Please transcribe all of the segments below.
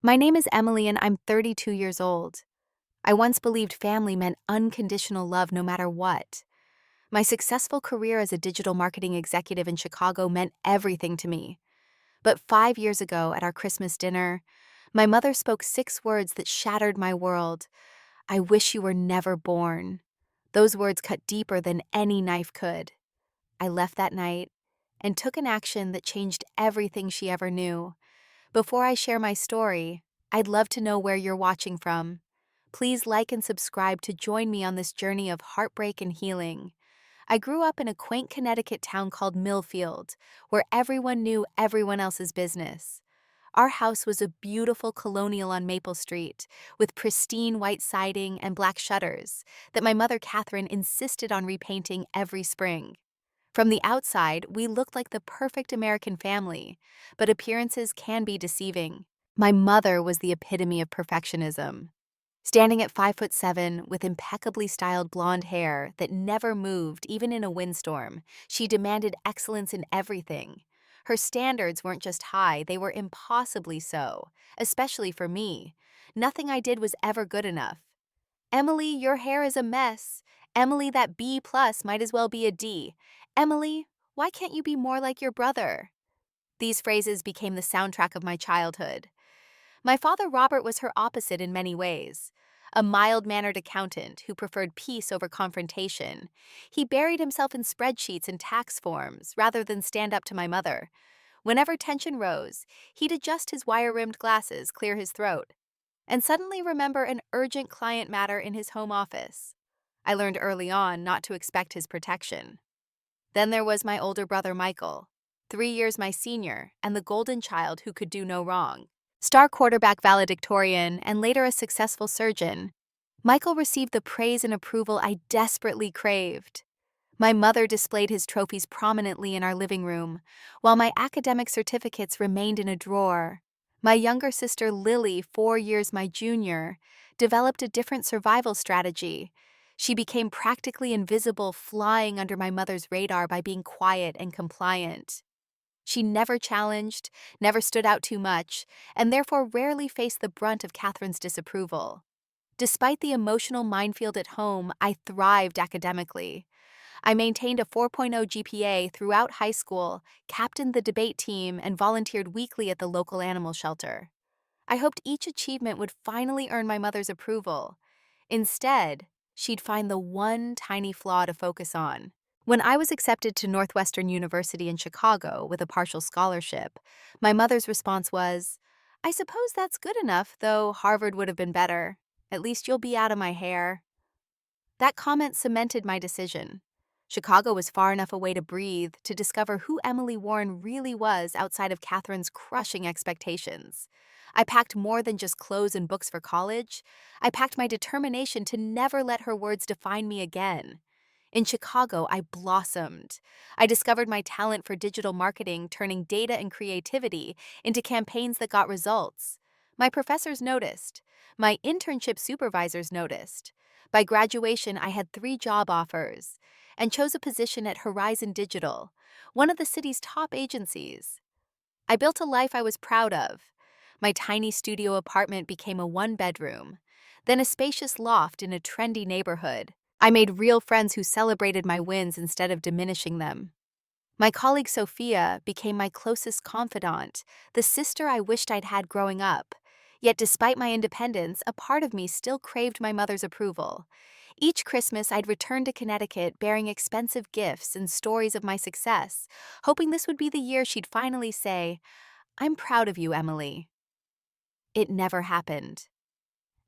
My name is Emily and I'm 32 years old. I once believed family meant unconditional love no matter what. My successful career as a digital marketing executive in Chicago meant everything to me. But 5 years ago at our Christmas dinner, my mother spoke 6 words that shattered my world. I wish you were never born. Those words cut deeper than any knife could. I left that night and took an action that changed everything she ever knew. Before I share my story, I'd love to know where you're watching from. Please like and subscribe to join me on this journey of heartbreak and healing. I grew up in a quaint Connecticut town called Millfield, where everyone knew everyone else's business. Our house was a beautiful colonial on Maple Street, with pristine white siding and black shutters that my mother Catherine insisted on repainting every spring. From the outside, we looked like the perfect American family, but appearances can be deceiving. My mother was the epitome of perfectionism. Standing at 5'7", with impeccably styled blonde hair that never moved even in a windstorm, she demanded excellence in everything. Her standards weren't just high, they were impossibly so, especially for me. Nothing I did was ever good enough. Emily, your hair is a mess. Emily, that B plus might as well be a D. Emily, why can't you be more like your brother? These phrases became the soundtrack of my childhood. My father Robert was her opposite in many ways. A mild-mannered accountant who preferred peace over confrontation. He buried himself in spreadsheets and tax forms rather than stand up to my mother. Whenever tension rose, he'd adjust his wire-rimmed glasses, clear his throat, and suddenly remember an urgent client matter in his home office. I learned early on not to expect his protection. Then there was my older brother Michael, 3 years my senior, and the golden child who could do no wrong. Star quarterback valedictorian and later a successful surgeon, Michael received the praise and approval I desperately craved. My mother displayed his trophies prominently in our living room, while my academic certificates remained in a drawer. My younger sister Lily, 4 years my junior, developed a different survival strategy. She became practically invisible, flying under my mother's radar by being quiet and compliant. She never challenged, never stood out too much, and therefore rarely faced the brunt of Catherine's disapproval. Despite the emotional minefield at home, I thrived academically. I maintained a 4.0 GPA throughout high school, captained the debate team, and volunteered weekly at the local animal shelter. I hoped each achievement would finally earn my mother's approval. Instead, she'd find the one tiny flaw to focus on. When I was accepted to Northwestern University in Chicago with a partial scholarship, my mother's response was, "I suppose that's good enough, though Harvard would have been better. At least you'll be out of my hair." That comment cemented my decision. Chicago was far enough away to breathe, to discover who Emily Warren really was outside of Catherine's crushing expectations. I packed more than just clothes and books for college. I packed my determination to never let her words define me again. In Chicago, I blossomed. I discovered my talent for digital marketing, turning data and creativity into campaigns that got results. My professors noticed. My internship supervisors noticed. By graduation, I had 3 job offers and chose a position at Horizon Digital, one of the city's top agencies. I built a life I was proud of. My tiny studio apartment became a 1 bedroom, then a spacious loft in a trendy neighborhood. I made real friends who celebrated my wins instead of diminishing them. My colleague Sophia became my closest confidant, the sister I wished I'd had growing up. Yet despite my independence, a part of me still craved my mother's approval. Each Christmas, I'd return to Connecticut bearing expensive gifts and stories of my success, hoping this would be the year she'd finally say, "I'm proud of you, Emily." It never happened.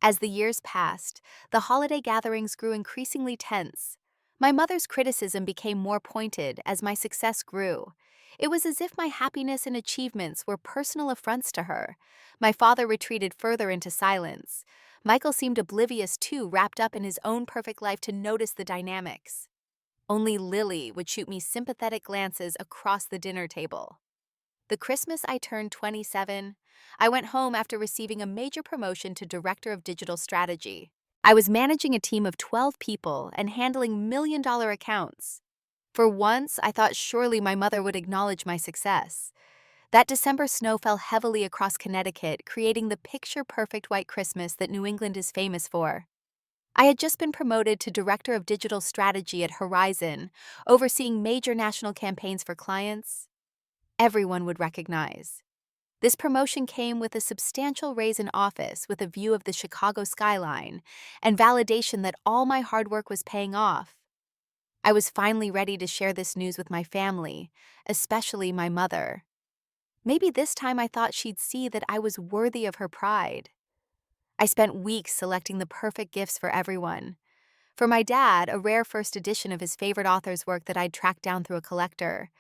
As the years passed, the holiday gatherings grew increasingly tense. My mother's criticism became more pointed as my success grew. It was as if my happiness and achievements were personal affronts to her. My father retreated further into silence. Michael seemed oblivious too, wrapped up in his own perfect life to notice the dynamics. Only Lily would shoot me sympathetic glances across the dinner table. The Christmas I turned 27, I went home after receiving a major promotion to Director of Digital Strategy. I was managing a team of 12 people and handling million-dollar accounts. For once, I thought surely my mother would acknowledge my success. That December snow fell heavily across Connecticut, creating the picture-perfect white Christmas that New England is famous for. I had just been promoted to Director of Digital Strategy at Horizon, overseeing major national campaigns for clients everyone would recognize. This promotion came with a substantial raise in office with a view of the Chicago skyline and validation that all my hard work was paying off. I was finally ready to share this news with my family, especially my mother. Maybe this time I thought she'd see that I was worthy of her pride. I spent weeks selecting the perfect gifts for everyone. For my dad, a rare first edition of his favorite author's work that I'd tracked down through a collector.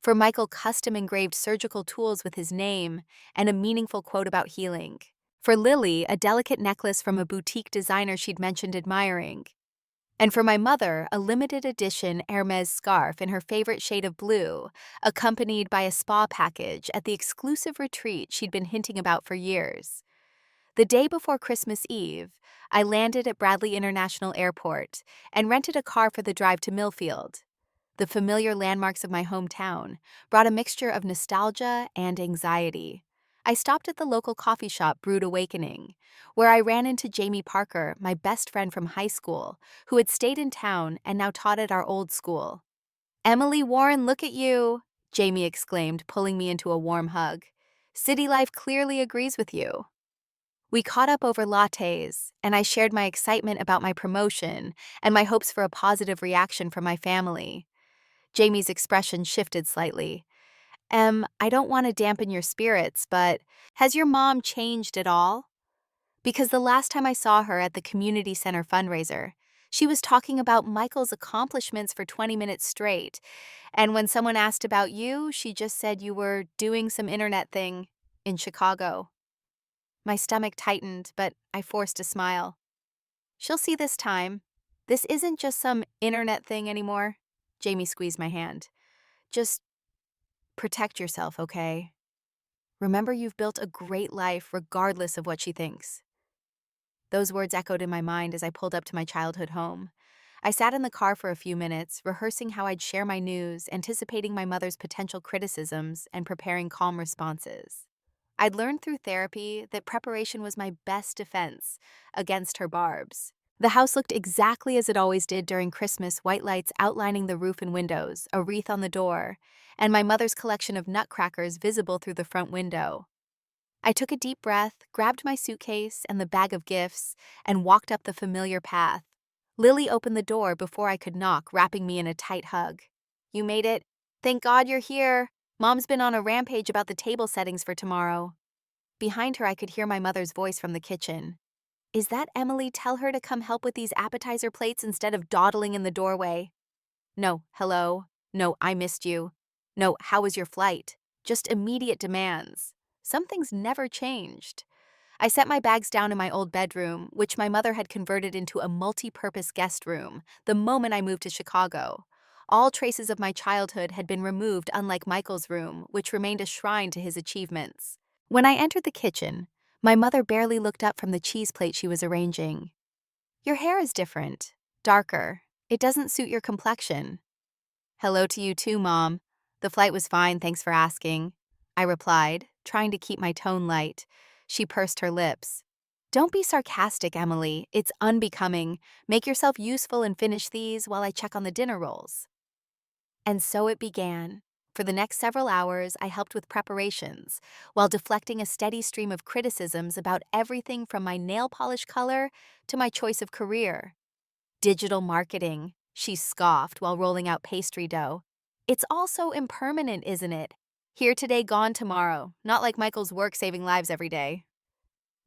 For Michael, custom-engraved surgical tools with his name and a meaningful quote about healing. For Lily, a delicate necklace from a boutique designer she'd mentioned admiring. And for my mother, a limited edition Hermes scarf in her favorite shade of blue, accompanied by a spa package at the exclusive retreat she'd been hinting about for years. The day before Christmas Eve, I landed at Bradley International Airport and rented a car for the drive to Millfield. The familiar landmarks of my hometown brought a mixture of nostalgia and anxiety. I stopped at the local coffee shop Brewed Awakening, where I ran into Jamie Parker, my best friend from high school, who had stayed in town and now taught at our old school. "Emily Warren, look at you," Jamie exclaimed, pulling me into a warm hug. "City life clearly agrees with you." We caught up over lattes, and I shared my excitement about my promotion and my hopes for a positive reaction from my family. Jamie's expression shifted slightly. I don't want to dampen your spirits, but has your mom changed at all? Because the last time I saw her at the community center fundraiser, she was talking about Michael's accomplishments for 20 minutes straight. And when someone asked about you, she just said you were doing some internet thing in Chicago. My stomach tightened, but I forced a smile. She'll see this time. This isn't just some internet thing anymore. Jamie squeezed my hand. Just protect yourself, okay? Remember, you've built a great life regardless of what she thinks. Those words echoed in my mind as I pulled up to my childhood home. I sat in the car for a few minutes, rehearsing how I'd share my news, anticipating my mother's potential criticisms, and preparing calm responses. I'd learned through therapy that preparation was my best defense against her barbs. The house looked exactly as it always did during Christmas, white lights outlining the roof and windows, a wreath on the door, and my mother's collection of nutcrackers visible through the front window. I took a deep breath, grabbed my suitcase and the bag of gifts, and walked up the familiar path. Lily opened the door before I could knock, wrapping me in a tight hug. "You made it. Thank God you're here. Mom's been on a rampage about the table settings for tomorrow." Behind her, I could hear my mother's voice from the kitchen. "Is that Emily? Tell her to come help with these appetizer plates instead of dawdling in the doorway." No, hello. No, I missed you. No, how was your flight? Just immediate demands. Some things never changed. I set my bags down in my old bedroom, which my mother had converted into a multi-purpose guest room, the moment I moved to Chicago. All traces of my childhood had been removed, unlike Michael's room, which remained a shrine to his achievements. When I entered the kitchen, my mother barely looked up from the cheese plate she was arranging. "Your hair is different, darker. It doesn't suit your complexion." "Hello to you too, Mom. The flight was fine, thanks for asking," I replied, trying to keep my tone light. She pursed her lips. "Don't be sarcastic, Emily. It's unbecoming. Make yourself useful and finish these while I check on the dinner rolls." And so it began. For the next several hours, I helped with preparations, while deflecting a steady stream of criticisms about everything from my nail polish color to my choice of career. "Digital marketing," she scoffed while rolling out pastry dough. "It's all so impermanent, isn't it? Here today, gone tomorrow, not like Michael's work saving lives every day."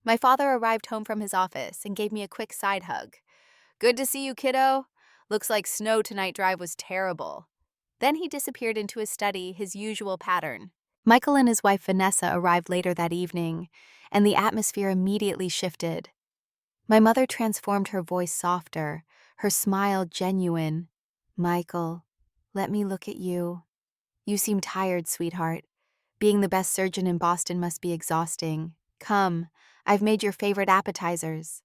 My father arrived home from his office and gave me a quick side hug. "Good to see you, kiddo. Looks like snow tonight drive was terrible." Then he disappeared into his study, his usual pattern. Michael and his wife Vanessa arrived later that evening, and the atmosphere immediately shifted. My mother transformed her voice softer, her smile genuine. "Michael, let me look at you. You seem tired, sweetheart. Being the best surgeon in Boston must be exhausting. Come, I've made your favorite appetizers."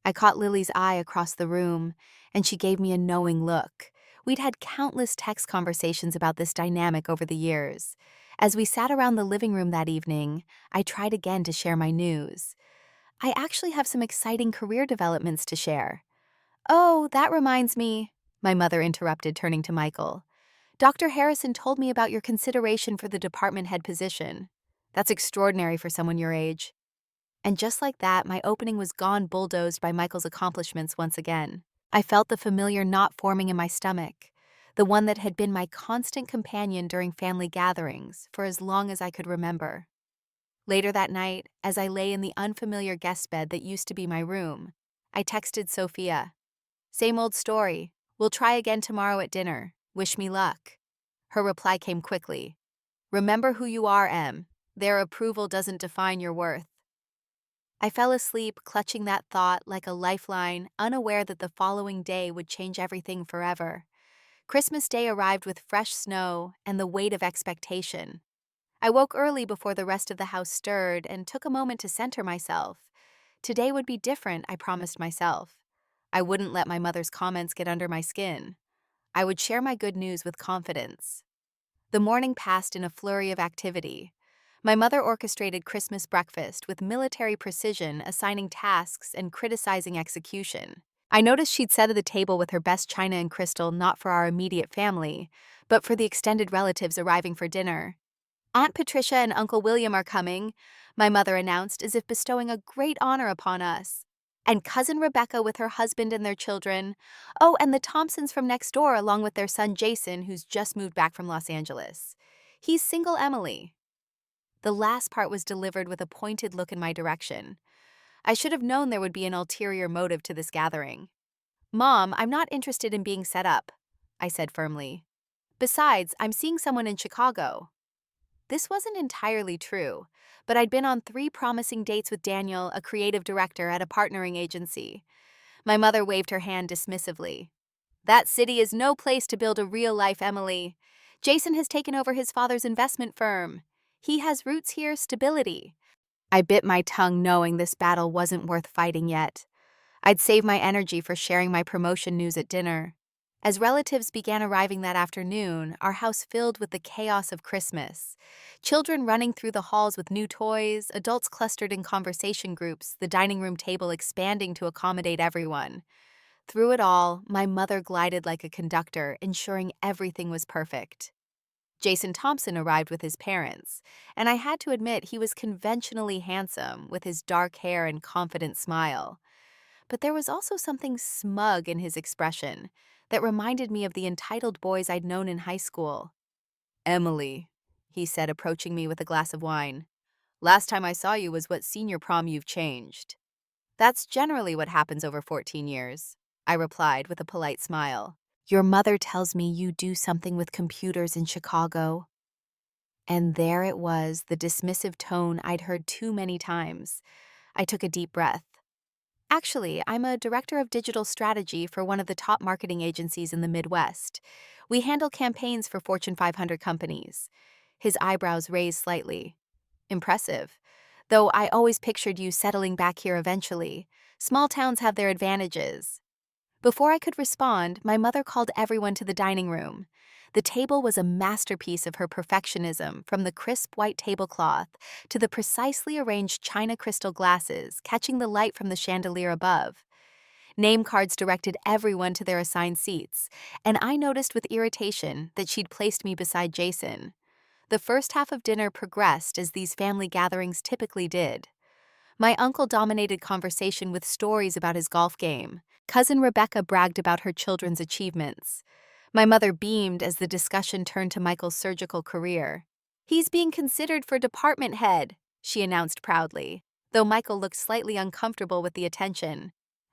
I caught Lily's eye across the room, and she gave me a knowing look, We'd had countless text conversations about this dynamic over the years. As we sat around the living room that evening, I tried again to share my news. I actually have some exciting career developments to share. Oh, that reminds me, my mother interrupted, turning to Michael. Dr. Harrison told me about your consideration for the department head position. That's extraordinary for someone your age. And just like that, my opening was gone, bulldozed by Michael's accomplishments once again. I felt the familiar knot forming in my stomach, the one that had been my constant companion during family gatherings for as long as I could remember. Later that night, as I lay in the unfamiliar guest bed that used to be my room, I texted Sophia. Same old story. We'll try again tomorrow at dinner. Wish me luck. Her reply came quickly. Remember who you are, Em. Their approval doesn't define your worth. I fell asleep, clutching that thought like a lifeline, unaware that the following day would change everything forever. Christmas Day arrived with fresh snow and the weight of expectation. I woke early before the rest of the house stirred and took a moment to center myself. Today would be different, I promised myself. I wouldn't let my mother's comments get under my skin. I would share my good news with confidence. The morning passed in a flurry of activity. My mother orchestrated Christmas breakfast with military precision, assigning tasks and criticizing execution. I noticed she'd set at the table with her best china and crystal not for our immediate family, but for the extended relatives arriving for dinner. Aunt Patricia and Uncle William are coming, my mother announced, as if bestowing a great honor upon us. And Cousin Rebecca with her husband and their children. Oh, and the Thompsons from next door along with their son Jason, who's just moved back from Los Angeles. He's single Emily. The last part was delivered with a pointed look in my direction. I should have known there would be an ulterior motive to this gathering. Mom, I'm not interested in being set up, I said firmly. Besides, I'm seeing someone in Chicago. This wasn't entirely true, but I'd been on 3 promising dates with Daniel, a creative director at a partnering agency. My mother waved her hand dismissively. That city is no place to build a real-life Emily. Jason has taken over his father's investment firm. He has roots here, stability. I bit my tongue knowing this battle wasn't worth fighting yet. I'd save my energy for sharing my promotion news at dinner. As relatives began arriving that afternoon, our house filled with the chaos of Christmas. Children running through the halls with new toys, adults clustered in conversation groups, the dining room table expanding to accommodate everyone. Through it all, my mother glided like a conductor, ensuring everything was perfect. Jason Thompson arrived with his parents, and I had to admit he was conventionally handsome with his dark hair and confident smile. But there was also something smug in his expression that reminded me of the entitled boys I'd known in high school. Emily, he said, approaching me with a glass of wine. Last time I saw you was what senior prom you've changed. That's generally what happens over 14 years, I replied with a polite smile. Your mother tells me you do something with computers in Chicago. And there it was, the dismissive tone I'd heard too many times. I took a deep breath. Actually, I'm a director of digital strategy for one of the top marketing agencies in the Midwest. We handle campaigns for Fortune 500 companies. His eyebrows raised slightly. Impressive. Though I always pictured you settling back here eventually. Small towns have their advantages. Before I could respond, my mother called everyone to the dining room. The table was a masterpiece of her perfectionism, from the crisp white tablecloth to the precisely arranged china crystal glasses catching the light from the chandelier above. Name cards directed everyone to their assigned seats, and I noticed with irritation that she'd placed me beside Jason. The first half of dinner progressed as these family gatherings typically did. My uncle dominated conversation with stories about his golf game. Cousin Rebecca bragged about her children's achievements. My mother beamed as the discussion turned to Michael's surgical career. He's being considered for department head, she announced proudly, though Michael looked slightly uncomfortable with the attention.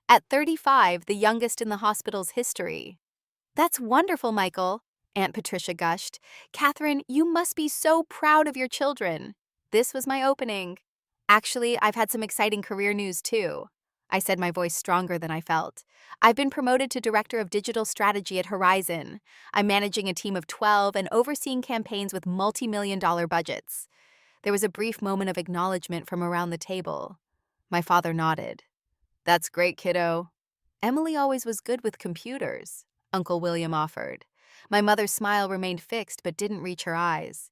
At 35, the youngest in the hospital's history. That's wonderful, Michael, Aunt Patricia gushed. Catherine, you must be so proud of your children. This was my opening. Actually, I've had some exciting career news too, I said, my voice stronger than I felt. I've been promoted to Director of Digital Strategy at Horizon. I'm managing a team of 12 and overseeing campaigns with multi-million-dollar budgets. There was a brief moment of acknowledgement from around the table. My father nodded. That's great, kiddo. Emily always was good with computers, Uncle William offered. My mother's smile remained fixed but didn't reach her eyes.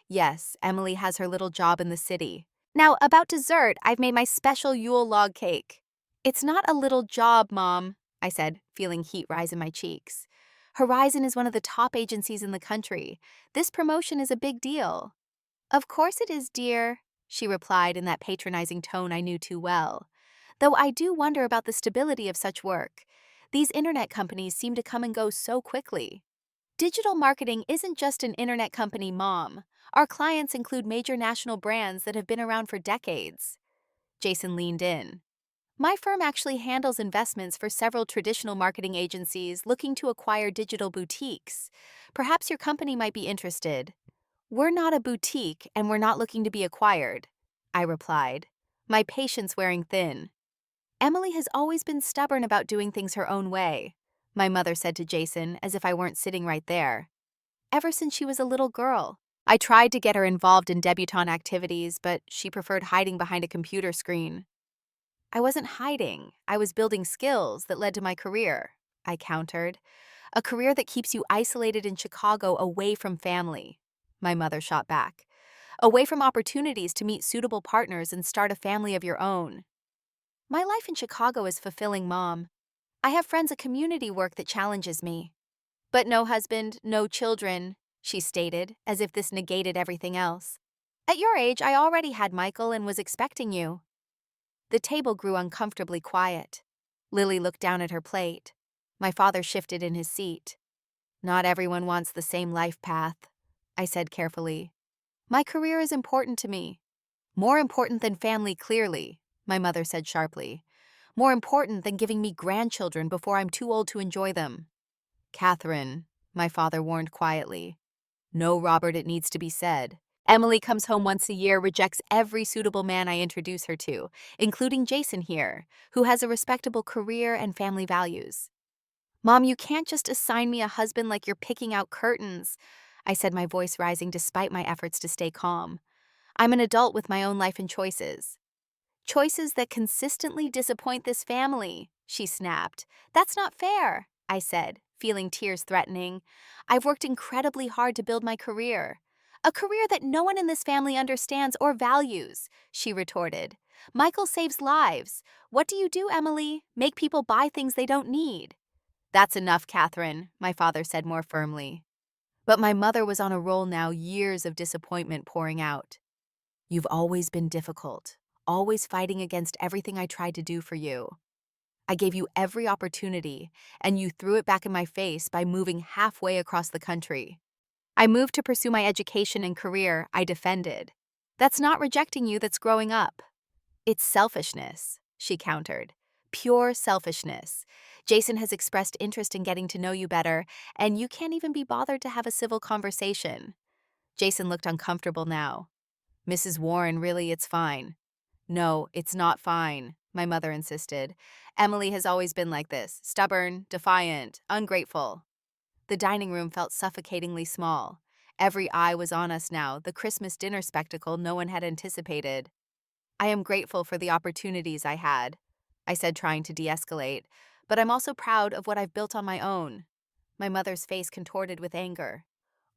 Yes, Emily has her little job in the city. Now, about dessert, I've made my special Yule log cake. It's not a little job, Mom, I said, feeling heat rise in my cheeks. Horizon is one of the top agencies in the country. This promotion is a big deal. Of course it is, dear, she replied in that patronizing tone I knew too well. Though I do wonder about the stability of such work. These internet companies seem to come and go so quickly. Digital marketing isn't just an internet company, Mom. Our clients include major national brands that have been around for decades. Jason leaned in. My firm actually handles investments for several traditional marketing agencies looking to acquire digital boutiques. Perhaps your company might be interested. We're not a boutique and we're not looking to be acquired, I replied, my patience wearing thin. Emily has always been stubborn about doing things her own way, my mother said to Jason as if I weren't sitting right there. Ever since she was a little girl. I tried to get her involved in debutante activities, but she preferred hiding behind a computer screen. I wasn't hiding. I was building skills that led to my career, I countered. A career that keeps you isolated in Chicago away from family, my mother shot back. Away from opportunities to meet suitable partners and start a family of your own. My life in Chicago is fulfilling, Mom. I have friends at community work that challenges me. But no husband, no children, she stated, as if this negated everything else. At your age, I already had Michael and was expecting you. The table grew uncomfortably quiet. Lily looked down at her plate. My father shifted in his seat. Not everyone wants the same life path, I said carefully. My career is important to me. More important than family, clearly, my mother said sharply. More important than giving me grandchildren before I'm too old to enjoy them. Catherine, my father warned quietly. No, Robert, it needs to be said. Emily comes home once a year, rejects every suitable man I introduce her to, including Jason here, who has a respectable career and family values. Mom, you can't just assign me a husband like you're picking out curtains, I said, my voice rising despite my efforts to stay calm. I'm an adult with my own life and choices. Choices that consistently disappoint this family, she snapped. That's not fair, I said, feeling tears threatening. I've worked incredibly hard to build my career. A career that no one in this family understands or values, she retorted. Michael saves lives. What do you do, Emily? Make people buy things they don't need. That's enough, Catherine, my father said more firmly. But my mother was on a roll now, years of disappointment pouring out. You've always been difficult, always fighting against everything I tried to do for you. I gave you every opportunity, and you threw it back in my face by moving halfway across the country. I moved to pursue my education and career, I defended. That's not rejecting you, that's growing up. It's selfishness, she countered. Pure selfishness. Jason has expressed interest in getting to know you better, and you can't even be bothered to have a civil conversation. Jason looked uncomfortable now. Mrs. Warren, really, it's fine. No, it's not fine, my mother insisted. Emily has always been like this, stubborn, defiant, ungrateful. The dining room felt suffocatingly small. Every eye was on us now, the Christmas dinner spectacle no one had anticipated. I am grateful for the opportunities I had, I said, trying to de-escalate, but I'm also proud of what I've built on my own. My mother's face contorted with anger.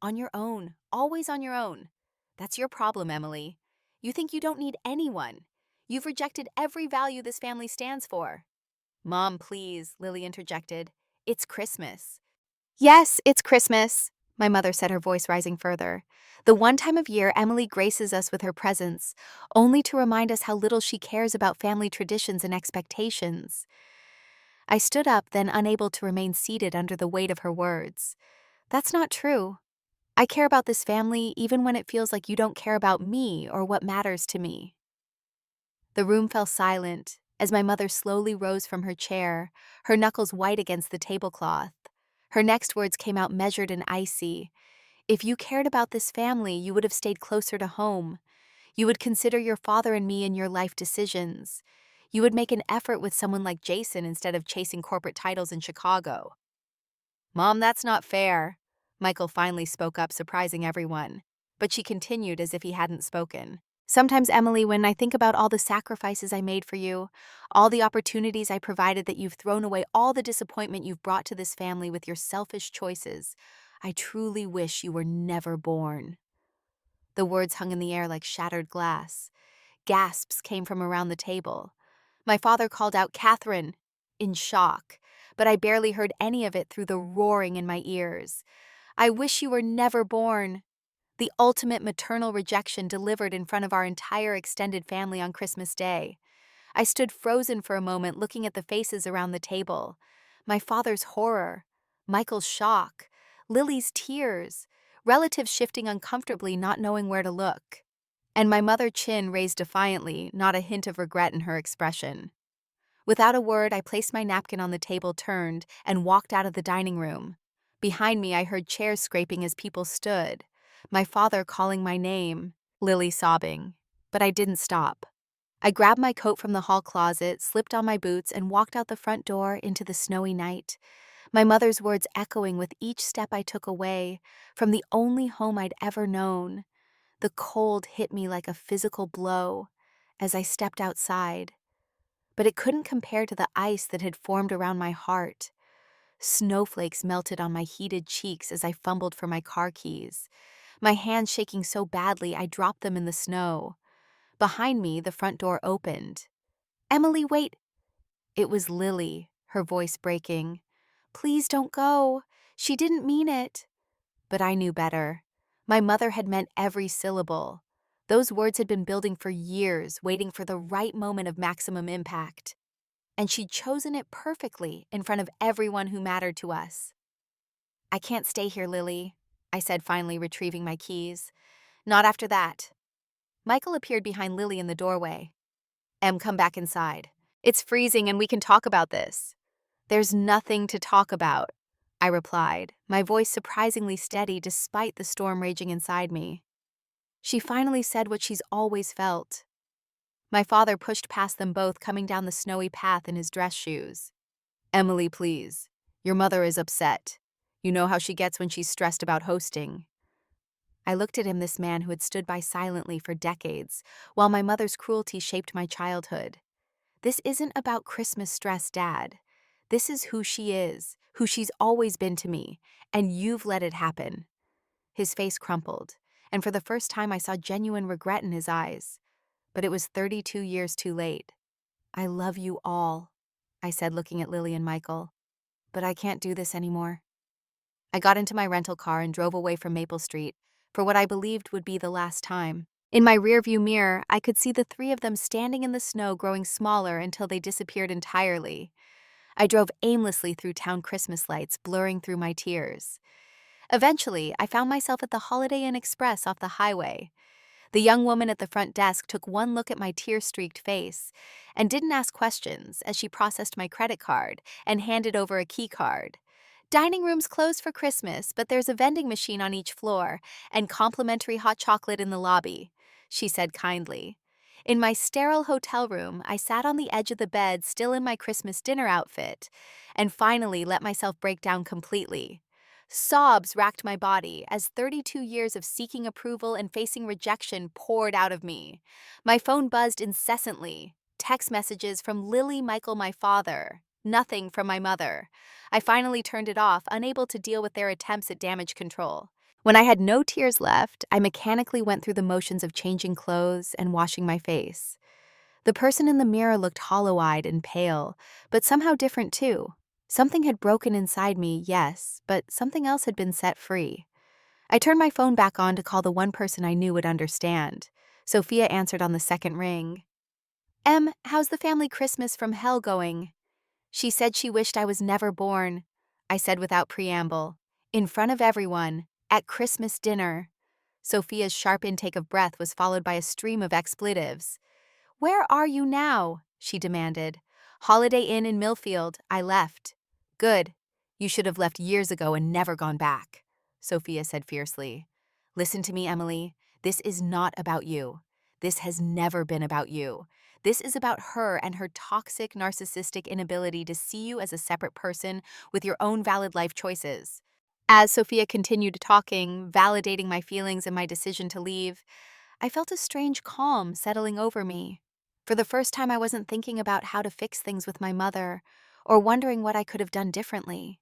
On your own, always on your own. That's your problem, Emily. You think you don't need anyone. You've rejected every value this family stands for. Mom, please, Lily interjected. It's Christmas. Yes, it's Christmas, my mother said, her voice rising further. The one time of year Emily graces us with her presence, only to remind us how little she cares about family traditions and expectations. I stood up, then unable to remain seated under the weight of her words. That's not true. I care about this family even when it feels like you don't care about me or what matters to me. The room fell silent as my mother slowly rose from her chair, her knuckles white against the tablecloth. Her next words came out measured and icy. If you cared about this family, you would have stayed closer to home. You would consider your father and me in your life decisions. You would make an effort with someone like Jason instead of chasing corporate titles in Chicago. Mom, that's not fair. Michael finally spoke up, surprising everyone. But she continued as if he hadn't spoken. Sometimes, Emily, when I think about all the sacrifices I made for you, all the opportunities I provided that you've thrown away, all the disappointment you've brought to this family with your selfish choices, I truly wish you were never born. The words hung in the air like shattered glass. Gasps came from around the table. My father called out, "Catherine," in shock, but I barely heard any of it through the roaring in my ears. I wish you were never born. The ultimate maternal rejection delivered in front of our entire extended family on Christmas Day. I stood frozen for a moment looking at the faces around the table. My father's horror, Michael's shock, Lily's tears, relatives shifting uncomfortably, not knowing where to look. And my mother's chin raised defiantly, not a hint of regret in her expression. Without a word, I placed my napkin on the table, turned, and walked out of the dining room. Behind me, I heard chairs scraping as people stood. My father calling my name, Lily sobbing. But I didn't stop. I grabbed my coat from the hall closet, slipped on my boots, and walked out the front door into the snowy night. My mother's words echoing with each step I took away from the only home I'd ever known. The cold hit me like a physical blow as I stepped outside. But it couldn't compare to the ice that had formed around my heart. Snowflakes melted on my heated cheeks as I fumbled for my car keys, my hands shaking so badly I dropped them in the snow. Behind me, the front door opened. "Emily, wait!" It was Lily, her voice breaking. "Please don't go. She didn't mean it." But I knew better. My mother had meant every syllable. Those words had been building for years, waiting for the right moment of maximum impact. And she'd chosen it perfectly in front of everyone who mattered to us. "I can't stay here, Lily," I said, finally retrieving my keys. "Not after that." Michael appeared behind Lily in the doorway. "Em, come back inside. It's freezing and we can talk about this." "There's nothing to talk about," I replied, my voice surprisingly steady despite the storm raging inside me. She finally said what she's always felt. My father pushed past them both, coming down the snowy path in his dress shoes. "Emily, please. Your mother is upset. You know how she gets when she's stressed about hosting." I looked at him, this man who had stood by silently for decades, while my mother's cruelty shaped my childhood. "This isn't about Christmas stress, Dad. This is who she is, who she's always been to me, and you've let it happen." His face crumpled, and for the first time I saw genuine regret in his eyes. But it was 32 years too late. "I love you all," I said, looking at Lily and Michael. "But I can't do this anymore." I got into my rental car and drove away from Maple Street for what I believed would be the last time. In my rearview mirror, I could see the three of them standing in the snow, growing smaller until they disappeared entirely. I drove aimlessly through town Christmas lights, blurring through my tears. Eventually, I found myself at the Holiday Inn Express off the highway. The young woman at the front desk took one look at my tear-streaked face and didn't ask questions as she processed my credit card and handed over a key card. "Dining room's closed for Christmas, but there's a vending machine on each floor and complimentary hot chocolate in the lobby," she said kindly. In my sterile hotel room, I sat on the edge of the bed, still in my Christmas dinner outfit, and finally let myself break down completely. Sobs racked my body as 32 years of seeking approval and facing rejection poured out of me. My phone buzzed incessantly. Text messages from Lily, Michael, my father. Nothing from my mother. I finally turned it off, unable to deal with their attempts at damage control. When I had no tears left, I mechanically went through the motions of changing clothes and washing my face. The person in the mirror looked hollow-eyed and pale, but somehow different too. Something had broken inside me, yes, but something else had been set free. I turned my phone back on to call the one person I knew would understand. Sophia answered on the second ring. "Em, how's the family Christmas from hell going?" She said she wished I was never born, I said without preamble. In front of everyone, at Christmas dinner. Sophia's sharp intake of breath was followed by a stream of expletives. "Where are you now?" she demanded. "Holiday Inn in Millfield. I left." "Good. You should have left years ago and never gone back," Sophia said fiercely. "Listen to me, Emily. This is not about you. This has never been about you. This is about her and her toxic, narcissistic inability to see you as a separate person with your own valid life choices." As Sophia continued talking, validating my feelings and my decision to leave, I felt a strange calm settling over me. For the first time, I wasn't thinking about how to fix things with my mother or wondering what I could have done differently.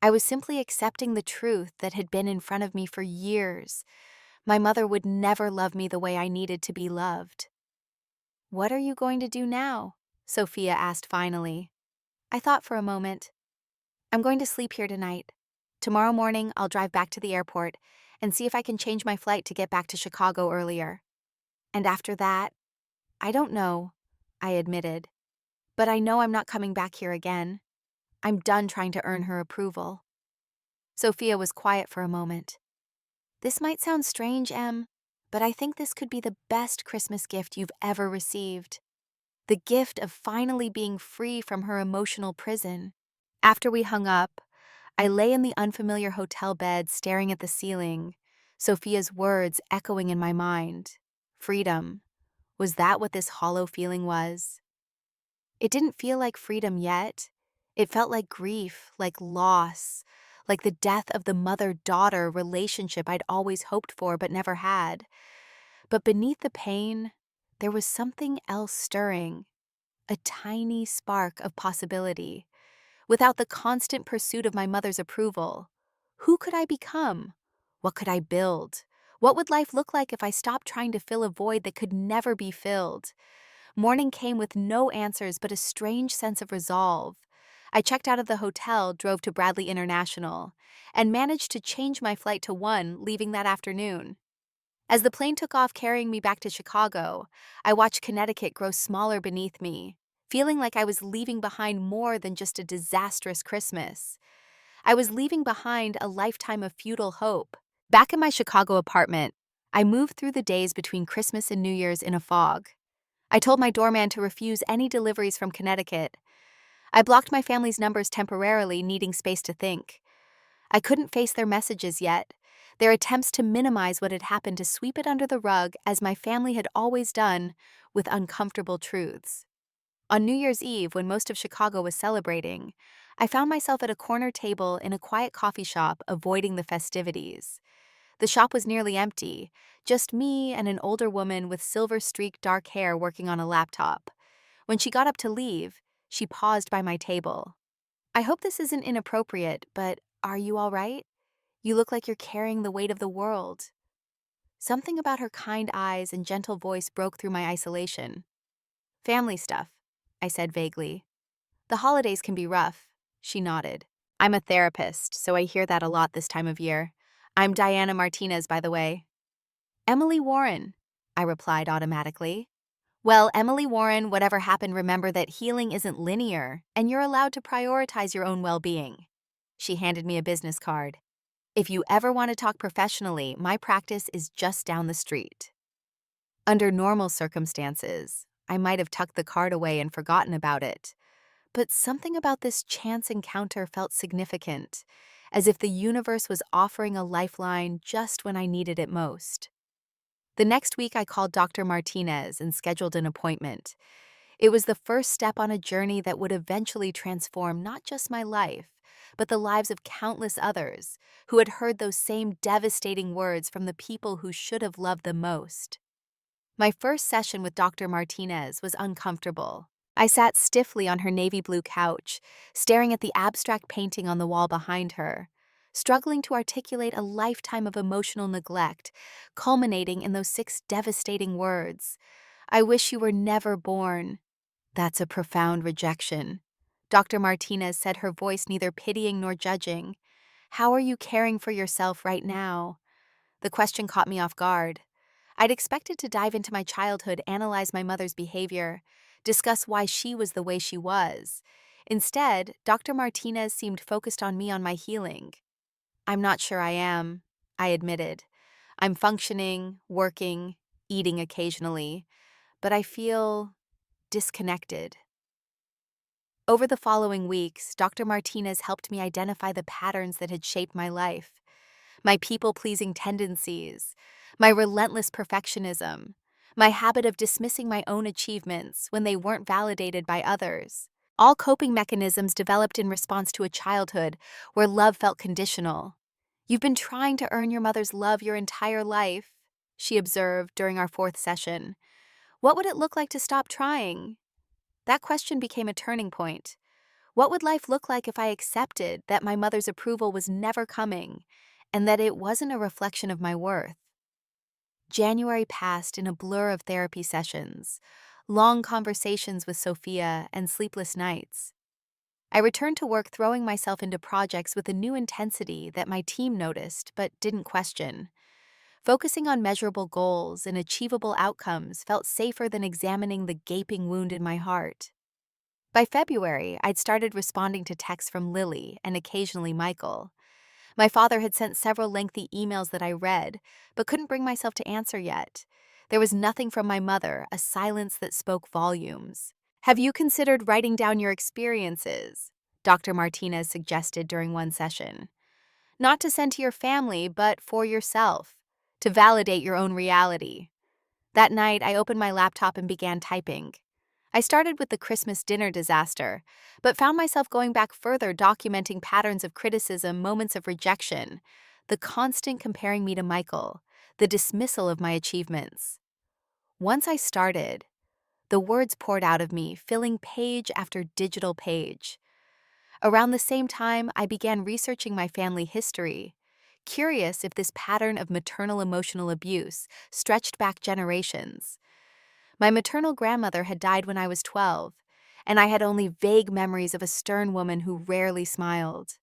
I was simply accepting the truth that had been in front of me for years. My mother would never love me the way I needed to be loved. "What are you going to do now?" Sophia asked finally. I thought for a moment. "I'm going to sleep here tonight. Tomorrow morning, I'll drive back to the airport and see if I can change my flight to get back to Chicago earlier. And after that, I don't know," I admitted. "But I know I'm not coming back here again. I'm done trying to earn her approval." Sophia was quiet for a moment. "This might sound strange, Em, but I think this could be the best Christmas gift you've ever received. The gift of finally being free from her emotional prison." After we hung up, I lay in the unfamiliar hotel bed staring at the ceiling, Sophia's words echoing in my mind. Freedom. Was that what this hollow feeling was? It didn't feel like freedom yet. It felt like grief, like loss, like the death of the mother-daughter relationship I'd always hoped for but never had. But beneath the pain, there was something else stirring, a tiny spark of possibility. Without the constant pursuit of my mother's approval, who could I become? What could I build? What would life look like if I stopped trying to fill a void that could never be filled? Morning came with no answers but a strange sense of resolve. I checked out of the hotel, drove to Bradley International, and managed to change my flight to 1, leaving that afternoon. As the plane took off carrying me back to Chicago, I watched Connecticut grow smaller beneath me, feeling like I was leaving behind more than just a disastrous Christmas. I was leaving behind a lifetime of futile hope. Back in my Chicago apartment, I moved through the days between Christmas and New Year's in a fog. I told my doorman to refuse any deliveries from Connecticut. I blocked my family's numbers temporarily, needing space to think. I couldn't face their messages yet, their attempts to minimize what had happened to sweep it under the rug as my family had always done, with uncomfortable truths. On New Year's Eve, when most of Chicago was celebrating, I found myself at a corner table in a quiet coffee shop, avoiding the festivities. The shop was nearly empty, just me and an older woman with silver-streaked dark hair working on a laptop. When she got up to leave, she paused by my table. "I hope this isn't inappropriate, but are you all right? You look like you're carrying the weight of the world." Something about her kind eyes and gentle voice broke through my isolation. "Family stuff," I said vaguely. "The holidays can be rough," she nodded. "I'm a therapist, so I hear that a lot this time of year. I'm Diana Martinez, by the way." "Emily Warren," I replied automatically. "Well, Emily Warren, whatever happened, remember that healing isn't linear, and you're allowed to prioritize your own well-being." She handed me a business card. "If you ever want to talk professionally, my practice is just down the street." Under normal circumstances, I might have tucked the card away and forgotten about it. But something about this chance encounter felt significant, as if the universe was offering a lifeline just when I needed it most. The next week, I called Dr. Martinez and scheduled an appointment. It was the first step on a journey that would eventually transform not just my life, but the lives of countless others who had heard those same devastating words from the people who should have loved them most. My first session with Dr. Martinez was uncomfortable. I sat stiffly on her navy blue couch, staring at the abstract painting on the wall behind her, struggling to articulate a lifetime of emotional neglect, culminating in those 6 devastating words. "I wish you were never born." That's a profound rejection. Dr. Martinez said, her voice neither pitying nor judging. "How are you caring for yourself right now?" The question caught me off guard. I'd expected to dive into my childhood, analyze my mother's behavior, discuss why she was the way she was. Instead, Dr. Martinez seemed focused on me, on my healing. "I'm not sure I am," I admitted. "I'm functioning, working, eating occasionally, but I feel disconnected." Over the following weeks, Dr. Martinez helped me identify the patterns that had shaped my life. My people-pleasing tendencies, my relentless perfectionism, my habit of dismissing my own achievements when they weren't validated by others. All coping mechanisms developed in response to a childhood where love felt conditional. "You've been trying to earn your mother's love your entire life," she observed during our fourth session. What would it look like to stop trying? That question became a turning point. What would life look like if I accepted that my mother's approval was never coming and that it wasn't a reflection of my worth? January passed in a blur of therapy sessions, long conversations with Sophia, and sleepless nights. I returned to work throwing myself into projects with a new intensity that my team noticed but didn't question. Focusing on measurable goals and achievable outcomes felt safer than examining the gaping wound in my heart. By February, I'd started responding to texts from Lily and occasionally Michael. My father had sent several lengthy emails that I read, but couldn't bring myself to answer yet. There was nothing from my mother, a silence that spoke volumes. Have you considered writing down your experiences? Dr. Martinez suggested during one session. Not to send to your family, but for yourself, to validate your own reality. That night, I opened my laptop and began typing. I started with the Christmas dinner disaster, but found myself going back further, documenting patterns of criticism, moments of rejection, the constant comparing me to Michael, the dismissal of my achievements. Once I started, the words poured out of me, filling page after digital page. Around the same time, I began researching my family history, curious if this pattern of maternal emotional abuse stretched back generations. My maternal grandmother had died when I was 12, and I had only vague memories of a stern woman who rarely smiled.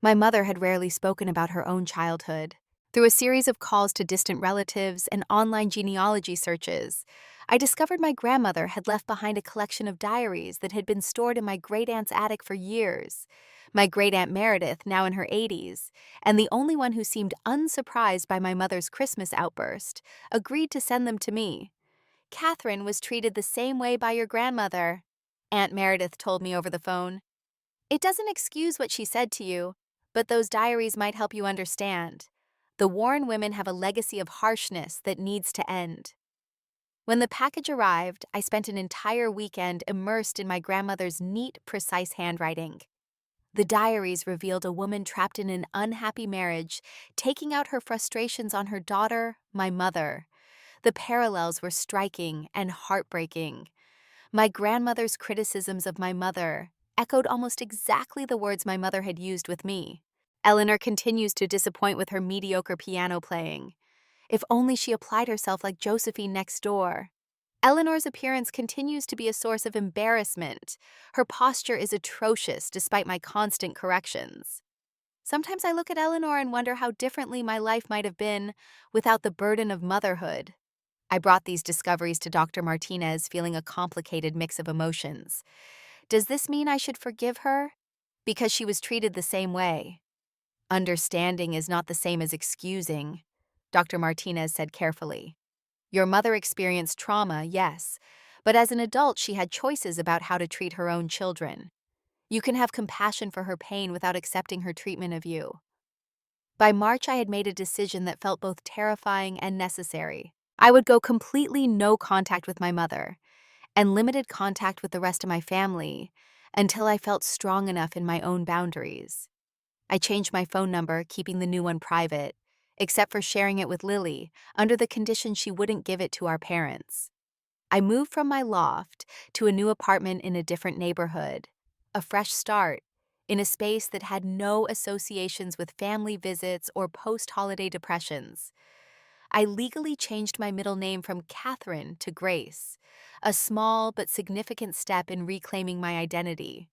My mother had rarely spoken about her own childhood. Through a series of calls to distant relatives and online genealogy searches, I discovered my grandmother had left behind a collection of diaries that had been stored in my great-aunt's attic for years. My great-aunt Meredith, now in her 80s, and the only one who seemed unsurprised by my mother's Christmas outburst, agreed to send them to me. Catherine was treated the same way by your grandmother, Aunt Meredith told me over the phone. It doesn't excuse what she said to you, but those diaries might help you understand. The Warren women have a legacy of harshness that needs to end. When the package arrived, I spent an entire weekend immersed in my grandmother's neat, precise handwriting. The diaries revealed a woman trapped in an unhappy marriage, taking out her frustrations on her daughter, my mother. The parallels were striking and heartbreaking. My grandmother's criticisms of my mother echoed almost exactly the words my mother had used with me. Eleanor continues to disappoint with her mediocre piano playing. If only she applied herself like Josephine next door. Eleanor's appearance continues to be a source of embarrassment. Her posture is atrocious despite my constant corrections. Sometimes I look at Eleanor and wonder how differently my life might have been without the burden of motherhood. I brought these discoveries to Dr. Martinez feeling a complicated mix of emotions. Does this mean I should forgive her? Because she was treated the same way. Understanding is not the same as excusing, Dr. Martinez said carefully. Your mother experienced trauma, yes, but as an adult she had choices about how to treat her own children. You can have compassion for her pain without accepting her treatment of you. By March, I had made a decision that felt both terrifying and necessary. I would go completely no contact with my mother and limited contact with the rest of my family until I felt strong enough in my own boundaries. I changed my phone number, keeping the new one private, except for sharing it with Lily, under the condition she wouldn't give it to our parents. I moved from my loft to a new apartment in a different neighborhood, a fresh start, in a space that had no associations with family visits or post-holiday depressions. I legally changed my middle name from Catherine to Grace, a small but significant step in reclaiming my identity.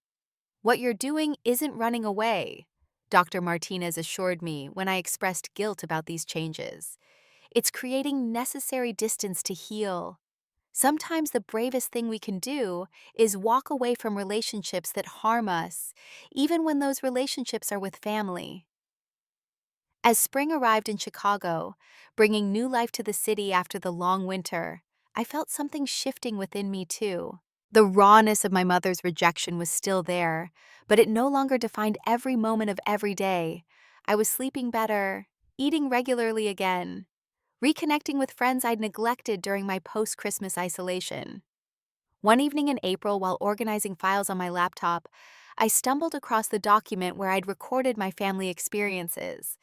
What you're doing isn't running away, Dr. Martinez assured me when I expressed guilt about these changes. It's creating necessary distance to heal. Sometimes the bravest thing we can do is walk away from relationships that harm us, even when those relationships are with family. As spring arrived in Chicago, bringing new life to the city after the long winter, I felt something shifting within me too. The rawness of my mother's rejection was still there, but it no longer defined every moment of every day. I was sleeping better, eating regularly again, reconnecting with friends I'd neglected during my post-Christmas isolation. One evening in April, while organizing files on my laptop, I stumbled across the document where I'd recorded my family experiences.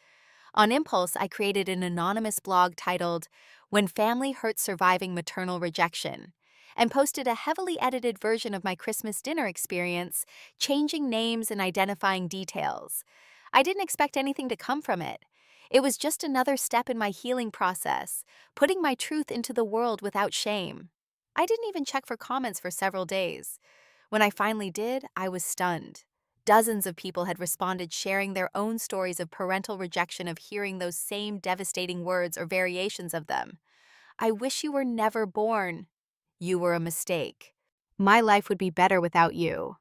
On impulse, I created an anonymous blog titled, When Family Hurts Surviving Maternal Rejection, and posted a heavily edited version of my Christmas dinner experience, changing names and identifying details. I didn't expect anything to come from it. It was just another step in my healing process, putting my truth into the world without shame. I didn't even check for comments for several days. When I finally did, I was stunned. Dozens of people had responded, sharing their own stories of parental rejection of hearing those same devastating words or variations of them. I wish you were never born. You were a mistake. My life would be better without you.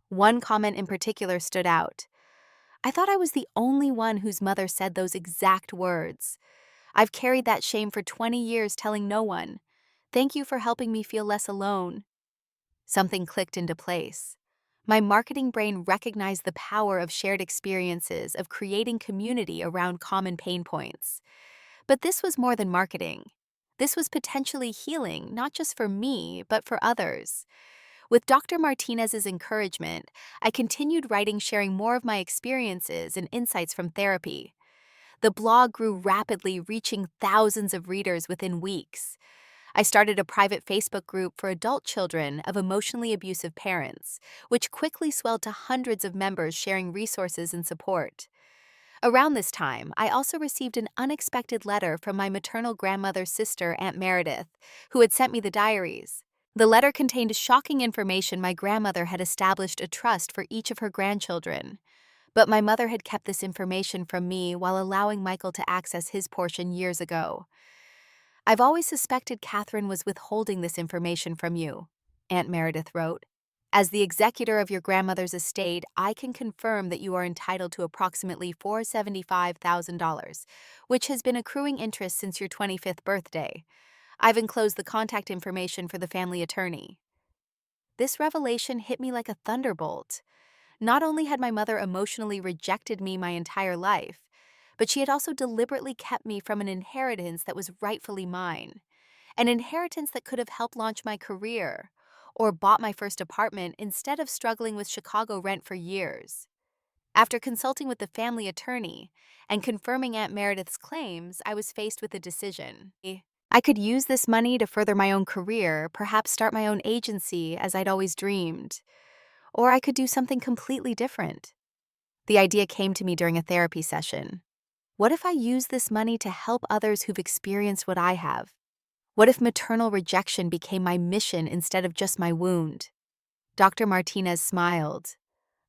One comment in particular stood out. I thought I was the only one whose mother said those exact words. I've carried that shame for 20 years, telling no one. Thank you for helping me feel less alone. Something clicked into place. My marketing brain recognized the power of shared experiences, of creating community around common pain points. But this was more than marketing. This was potentially healing, not just for me, but for others. With Dr. Martinez's encouragement, I continued writing, sharing more of my experiences and insights from therapy. The blog grew rapidly, reaching thousands of readers within weeks. I started a private Facebook group for adult children of emotionally abusive parents, which quickly swelled to hundreds of members sharing resources and support. Around this time, I also received an unexpected letter from my maternal grandmother's sister, Aunt Meredith, who had sent me the diaries. The letter contained shocking information. My grandmother had established a trust for each of her grandchildren, but my mother had kept this information from me while allowing Michael to access his portion years ago. I've always suspected Catherine was withholding this information from you, Aunt Meredith wrote. As the executor of your grandmother's estate, I can confirm that you are entitled to approximately $475,000, which has been accruing interest since your 25th birthday. I've enclosed the contact information for the family attorney. This revelation hit me like a thunderbolt. Not only had my mother emotionally rejected me my entire life, but she had also deliberately kept me from an inheritance that was rightfully mine. An inheritance that could have helped launch my career, or bought my first apartment instead of struggling with Chicago rent for years. After consulting with the family attorney and confirming Aunt Meredith's claims, I was faced with a decision. I could use this money to further my own career, perhaps start my own agency as I'd always dreamed, or I could do something completely different. The idea came to me during a therapy session. What if I use this money to help others who've experienced what I have? What if maternal rejection became my mission instead of just my wound? Dr. Martinez smiled.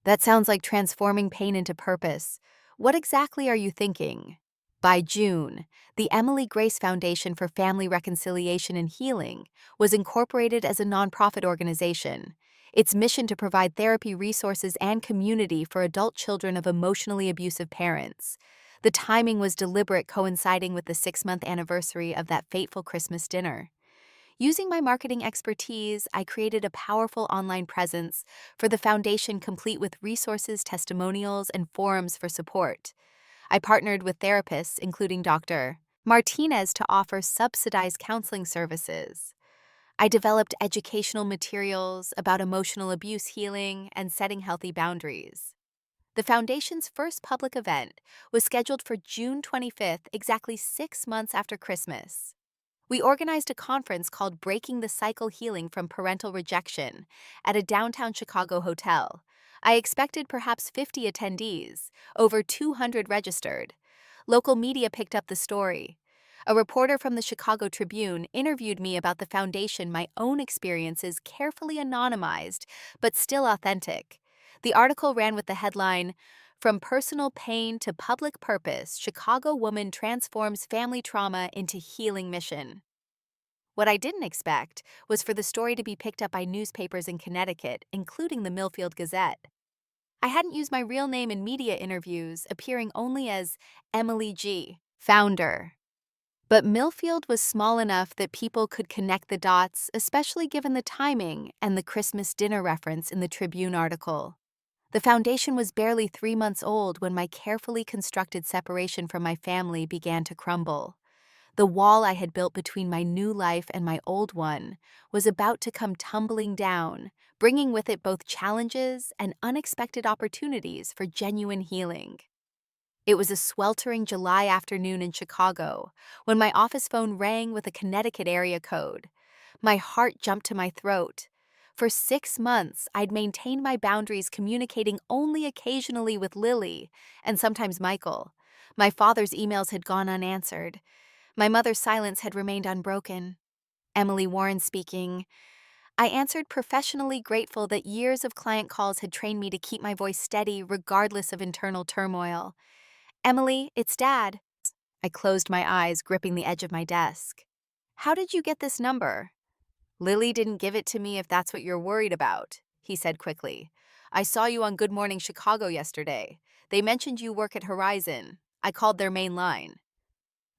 That sounds like transforming pain into purpose. What exactly are you thinking? By June, the Emily Grace Foundation for Family Reconciliation and Healing was incorporated as a nonprofit organization. Its mission to provide therapy resources and community for adult children of emotionally abusive parents. The timing was deliberate, coinciding with the 6-month anniversary of that fateful Christmas dinner. Using my marketing expertise, I created a powerful online presence for the foundation, complete with resources, testimonials, and forums for support. I partnered with therapists, including Dr. Martinez, to offer subsidized counseling services. I developed educational materials about emotional abuse healing and setting healthy boundaries. The Foundation's first public event was scheduled for June 25th, exactly 6 months after Christmas. We organized a conference called Breaking the Cycle: Healing from Parental Rejection at a downtown Chicago hotel. I expected perhaps 50 attendees, over 200 registered. Local media picked up the story. A reporter from the Chicago Tribune interviewed me about the foundation, my own experiences carefully anonymized, but still authentic. The article ran with the headline, "From Personal Pain to Public Purpose, Chicago Woman Transforms Family Trauma into Healing Mission." What I didn't expect was for the story to be picked up by newspapers in Connecticut, including the Millfield Gazette. I hadn't used my real name in media interviews, appearing only as Emily G., founder. But Millfield was small enough that people could connect the dots, especially given the timing and the Christmas dinner reference in the Tribune article. The foundation was barely 3 months old when my carefully constructed separation from my family began to crumble. The wall I had built between my new life and my old one was about to come tumbling down, bringing with it both challenges and unexpected opportunities for genuine healing. It was a sweltering July afternoon in Chicago when my office phone rang with a Connecticut area code. My heart jumped to my throat. For 6 months, I'd maintained my boundaries, communicating only occasionally with Lily and sometimes Michael. My father's emails had gone unanswered. My mother's silence had remained unbroken. Emily Warren speaking. I answered, professionally grateful that years of client calls had trained me to keep my voice steady regardless of internal turmoil. Emily, it's Dad. I closed my eyes, gripping the edge of my desk. How did you get this number? Lily didn't give it to me if that's what you're worried about, he said quickly. I saw you on Good Morning Chicago yesterday. They mentioned you work at Horizon. I called their main line.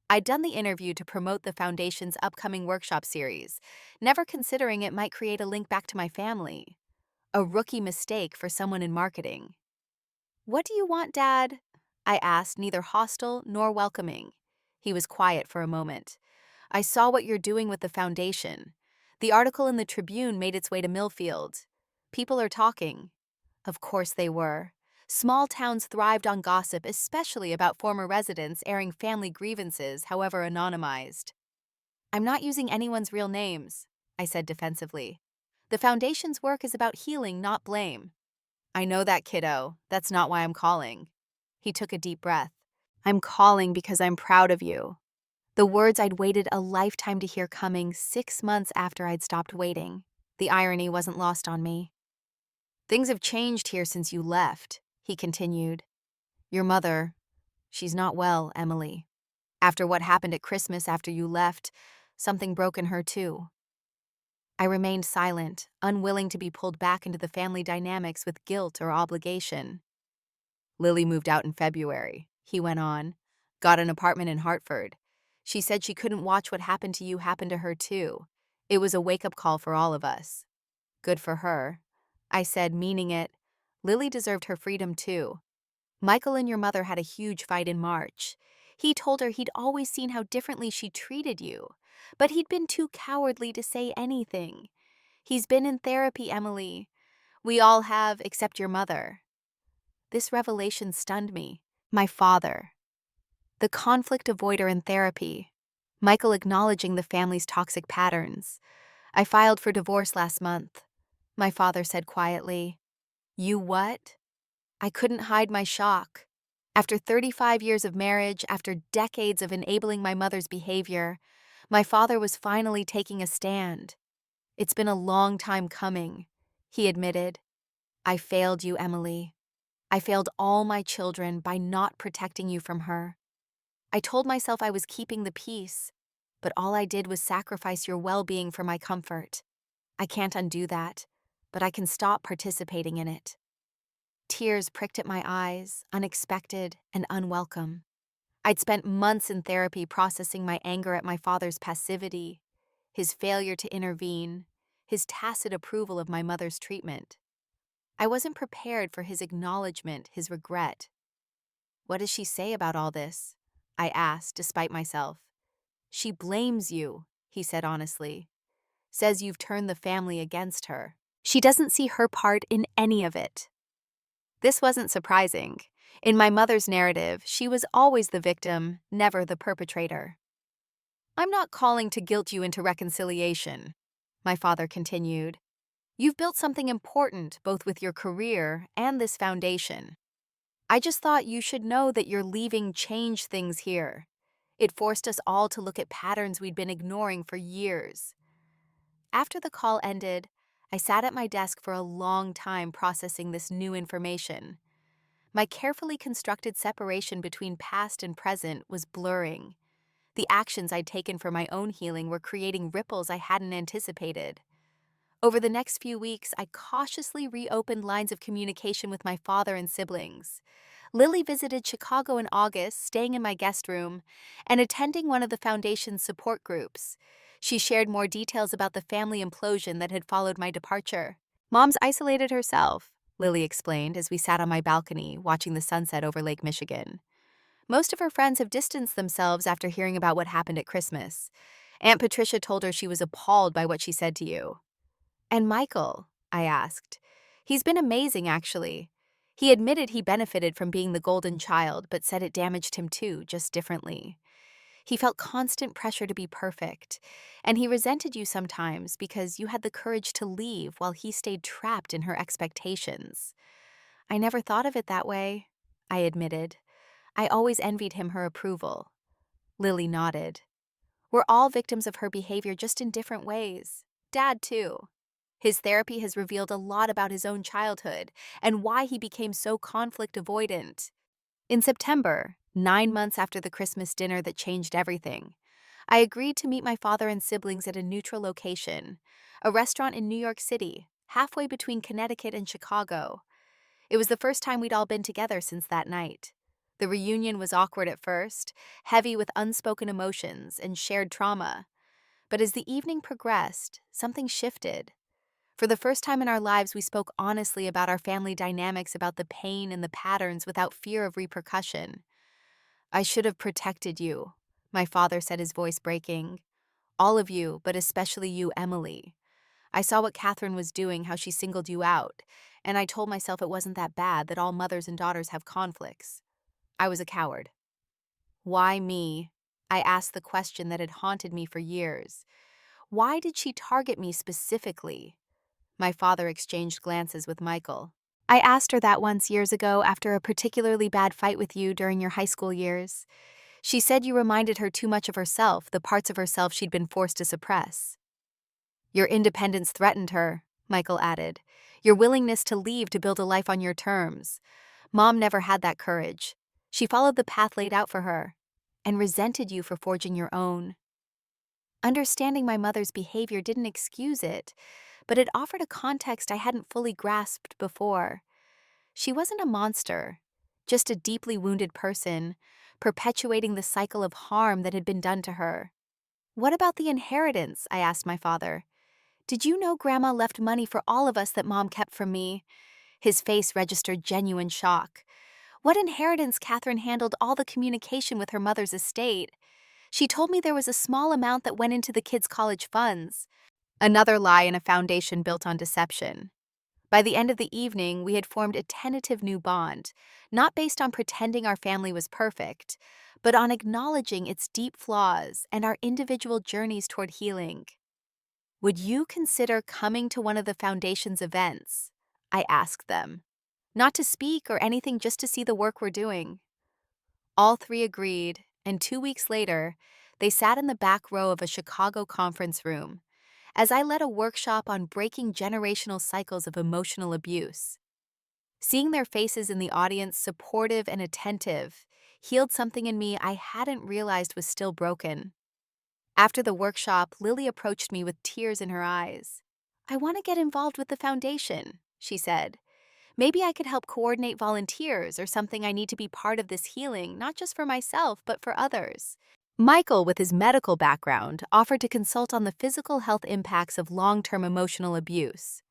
I'd done the interview to promote the Foundation's upcoming workshop series, never considering it might create a link back to my family. A rookie mistake for someone in marketing. What do you want, Dad? I asked, neither hostile nor welcoming. He was quiet for a moment. I saw what you're doing with the Foundation. The article in the Tribune made its way to Millfield. People are talking. Of course they were. Small towns thrived on gossip, especially about former residents airing family grievances, however anonymized. I'm not using anyone's real names, I said defensively. The Foundation's work is about healing, not blame. I know that, kiddo. That's not why I'm calling. He took a deep breath. I'm calling because I'm proud of you. The words I'd waited a lifetime to hear coming 6 months after I'd stopped waiting. The irony wasn't lost on me. Things have changed here since you left, he continued. Your mother, she's not well, Emily. After what happened at Christmas after you left, something broke in her too. I remained silent, unwilling to be pulled back into the family dynamics with guilt or obligation. Lily moved out in February, he went on. Got an apartment in Hartford. She said she couldn't watch what happened to you happen to her too. It was a wake-up call for all of us. Good for her. I said, meaning it. Lily deserved her freedom too. Michael and your mother had a huge fight in March. He told her he'd always seen how differently she treated you, but he'd been too cowardly to say anything. He's been in therapy, Emily. We all have, except your mother. This revelation stunned me. My father. The conflict avoider in therapy. Michael acknowledging the family's toxic patterns. I filed for divorce last month. My father said quietly. You what? I couldn't hide my shock. After 35 years of marriage, after decades of enabling my mother's behavior, my father was finally taking a stand. It's been a long time coming, he admitted. I failed you, Emily. I failed all my children by not protecting you from her. I told myself I was keeping the peace, but all I did was sacrifice your well-being for my comfort. I can't undo that, but I can stop participating in it. Tears pricked at my eyes, unexpected and unwelcome. I'd spent months in therapy processing my anger at my father's passivity, his failure to intervene, his tacit approval of my mother's treatment. I wasn't prepared for his acknowledgement, his regret. What does she say about all this? I asked, despite myself. She blames you, he said honestly. Says you've turned the family against her. She doesn't see her part in any of it. This wasn't surprising. In my mother's narrative, she was always the victim, never the perpetrator. I'm not calling to guilt you into reconciliation, my father continued. You've built something important, both with your career and this foundation. I just thought you should know that your leaving changed things here. It forced us all to look at patterns we'd been ignoring for years. After the call ended, I sat at my desk for a long time processing this new information. My carefully constructed separation between past and present was blurring. The actions I'd taken for my own healing were creating ripples I hadn't anticipated. Over the next few weeks, I cautiously reopened lines of communication with my father and siblings. Lily visited Chicago in August, staying in my guest room, and attending one of the Foundation's support groups. She shared more details about the family implosion that had followed my departure. Mom's isolated herself, Lily explained as we sat on my balcony, watching the sunset over Lake Michigan. Most of her friends have distanced themselves after hearing about what happened at Christmas. Aunt Patricia told her she was appalled by what she said to you. And Michael, I asked. He's been amazing, actually. He admitted he benefited from being the golden child, but said it damaged him too, just differently. He felt constant pressure to be perfect, and he resented you sometimes because you had the courage to leave while he stayed trapped in her expectations. I never thought of it that way, I admitted. I always envied him her approval. Lily nodded. We're all victims of her behavior, just in different ways. Dad, too. His therapy has revealed a lot about his own childhood and why he became so conflict avoidant. In September, 9 months after the Christmas dinner that changed everything, I agreed to meet my father and siblings at a neutral location, a restaurant in New York City, halfway between Connecticut and Chicago. It was the first time we'd all been together since that night. The reunion was awkward at first, heavy with unspoken emotions and shared trauma. But as the evening progressed, something shifted. For the first time in our lives, we spoke honestly about our family dynamics, about the pain and the patterns without fear of repercussion. I should have protected you, my father said, his voice breaking. All of you, but especially you, Emily. I saw what Catherine was doing, how she singled you out, and I told myself it wasn't that bad, that all mothers and daughters have conflicts. I was a coward. Why me? I asked the question that had haunted me for years. Why did she target me specifically? My father exchanged glances with Michael. I asked her that once years ago after a particularly bad fight with you during your high school years. She said you reminded her too much of herself, the parts of herself she'd been forced to suppress. Your independence threatened her, Michael added. Your willingness to leave to build a life on your terms. Mom never had that courage. She followed the path laid out for her and resented you for forging your own. Understanding my mother's behavior didn't excuse it, but it offered a context I hadn't fully grasped before. She wasn't a monster, just a deeply wounded person, perpetuating the cycle of harm that had been done to her. What about the inheritance? I asked my father. Did you know Grandma left money for all of us that Mom kept from me? His face registered genuine shock. What inheritance? Catherine handled all the communication with her mother's estate. She told me there was a small amount that went into the kids' college funds. Another lie and a foundation built on deception. By the end of the evening, we had formed a tentative new bond, not based on pretending our family was perfect, but on acknowledging its deep flaws and our individual journeys toward healing. Would you consider coming to one of the foundation's events? I asked them. Not to speak or anything, just to see the work we're doing. All three agreed, and 2 weeks later, they sat in the back row of a Chicago conference room as I led a workshop on breaking generational cycles of emotional abuse. Seeing their faces in the audience, supportive and attentive, healed something in me I hadn't realized was still broken. After the workshop, Lily approached me with tears in her eyes. I want to get involved with the foundation, she said. Maybe I could help coordinate volunteers or something. I need to be part of this healing, not just for myself, but for others. Michael, with his medical background, offered to consult on the physical health impacts of long-term emotional abuse.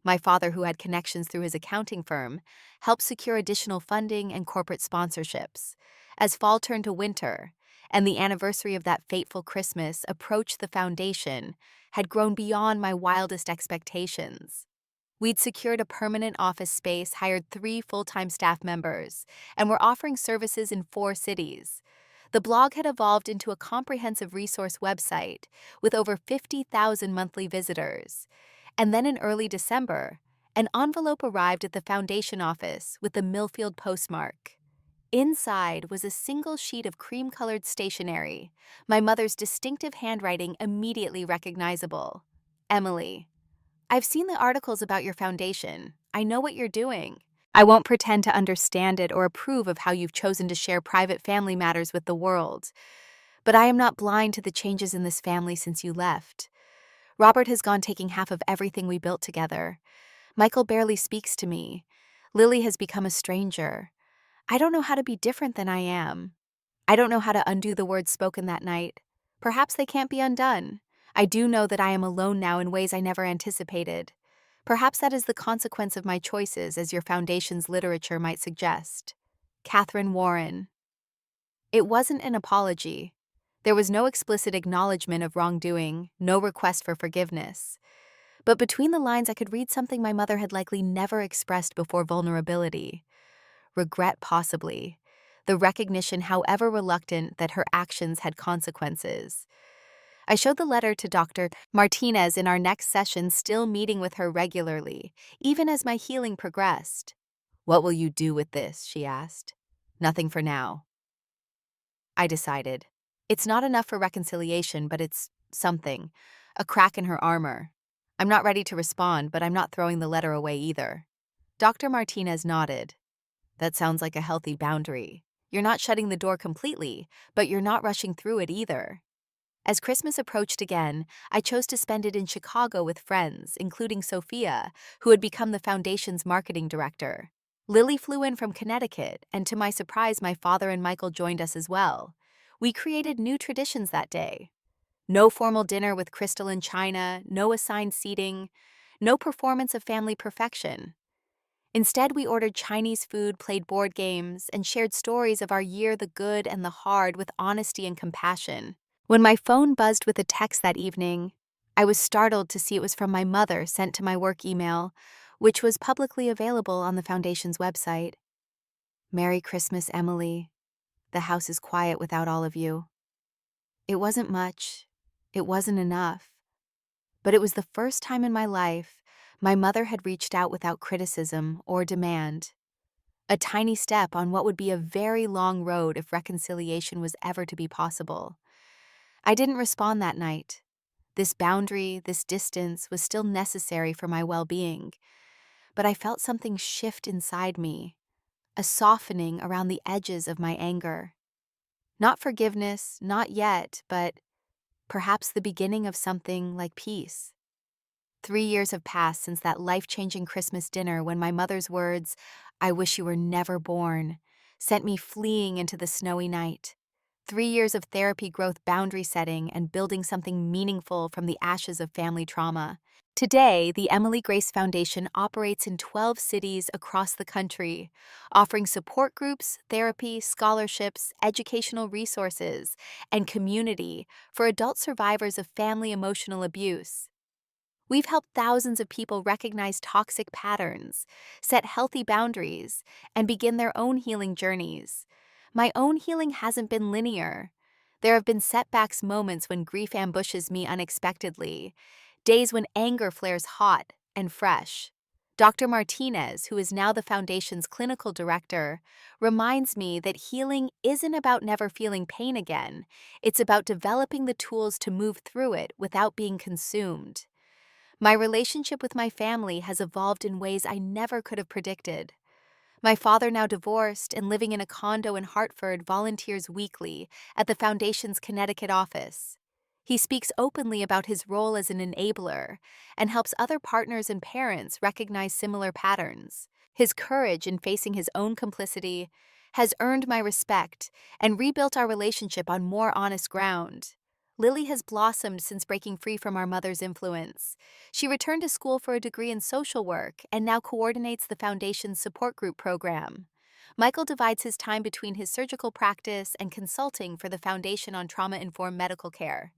My father, who had connections through his accounting firm, helped secure additional funding and corporate sponsorships. As fall turned to winter, and the anniversary of that fateful Christmas approached, the foundation had grown beyond my wildest expectations. We'd secured a permanent office space, hired 3 full-time staff members, and were offering services in 4 cities. The blog had evolved into a comprehensive resource website with over 50,000 monthly visitors. And then in early December, an envelope arrived at the foundation office with the Millfield postmark. Inside was a single sheet of cream-colored stationery, my mother's distinctive handwriting immediately recognizable. Emily, I've seen the articles about your foundation. I know what you're doing. I won't pretend to understand it or approve of how you've chosen to share private family matters with the world. But I am not blind to the changes in this family since you left. Robert has gone, taking half of everything we built together. Michael barely speaks to me. Lily has become a stranger. I don't know how to be different than I am. I don't know how to undo the words spoken that night. Perhaps they can't be undone. I do know that I am alone now in ways I never anticipated. Perhaps that is the consequence of my choices, as your foundation's literature might suggest. Catherine Warren. It wasn't an apology. There was no explicit acknowledgement of wrongdoing, no request for forgiveness. But between the lines, I could read something my mother had likely never expressed before: vulnerability, regret possibly, the recognition, however reluctant, that her actions had consequences. I showed the letter to Dr. Martinez in our next session, still meeting with her regularly, even as my healing progressed. "What will you do with this?" she asked. "Nothing for now." I decided. It's not enough for reconciliation, but it's something. A crack in her armor. I'm not ready to respond, but I'm not throwing the letter away either. Dr. Martinez nodded. "That sounds like a healthy boundary. You're not shutting the door completely, but you're not rushing through it either." As Christmas approached again, I chose to spend it in Chicago with friends, including Sophia, who had become the foundation's marketing director. Lily flew in from Connecticut, and to my surprise, my father and Michael joined us as well. We created new traditions that day. No formal dinner with crystalline china, no assigned seating, no performance of family perfection. Instead, we ordered Chinese food, played board games, and shared stories of our year, the good and the hard, with honesty and compassion. When my phone buzzed with a text that evening, I was startled to see it was from my mother, sent to my work email, which was publicly available on the Foundation's website. "Merry Christmas, Emily. The house is quiet without all of you." It wasn't much. It wasn't enough. But it was the first time in my life my mother had reached out without criticism or demand. A tiny step on what would be a very long road if reconciliation was ever to be possible. I didn't respond that night. This boundary, this distance, was still necessary for my well-being. But I felt something shift inside me, a softening around the edges of my anger. Not forgiveness, not yet, but perhaps the beginning of something like peace. 3 years have passed since that life-changing Christmas dinner when my mother's words, "I wish you were never born," sent me fleeing into the snowy night. 3 years of therapy, growth, boundary setting, and building something meaningful from the ashes of family trauma. Today, the Emily Grace Foundation operates in 12 cities across the country, offering support groups, therapy, scholarships, educational resources, and community for adult survivors of family emotional abuse. We've helped thousands of people recognize toxic patterns, set healthy boundaries, and begin their own healing journeys. My own healing hasn't been linear. There have been setbacks, moments when grief ambushes me unexpectedly, days when anger flares hot and fresh. Dr. Martinez, who is now the Foundation's clinical director, reminds me that healing isn't about never feeling pain again. It's about developing the tools to move through it without being consumed. My relationship with my family has evolved in ways I never could have predicted. My father, now divorced and living in a condo in Hartford, volunteers weekly at the Foundation's Connecticut office. He speaks openly about his role as an enabler and helps other partners and parents recognize similar patterns. His courage in facing his own complicity has earned my respect and rebuilt our relationship on more honest ground. Lily has blossomed since breaking free from our mother's influence. She returned to school for a degree in social work and now coordinates the Foundation's support group program. Michael divides his time between his surgical practice and consulting for the Foundation on trauma-informed medical care.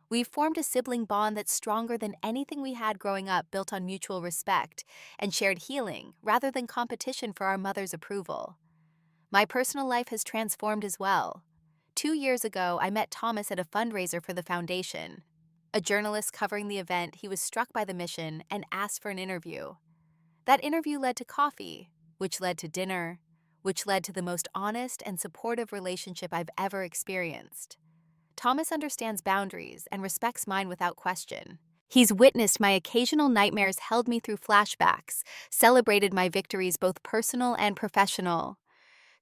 We've formed a sibling bond that's stronger than anything we had growing up, built on mutual respect and shared healing rather than competition for our mother's approval. My personal life has transformed as well. 2 years ago, I met Thomas at a fundraiser for the Foundation. A journalist covering the event, he was struck by the mission and asked for an interview. That interview led to coffee, which led to dinner, which led to the most honest and supportive relationship I've ever experienced. Thomas understands boundaries and respects mine without question. He's witnessed my occasional nightmares, held me through flashbacks, celebrated my victories, both personal and professional.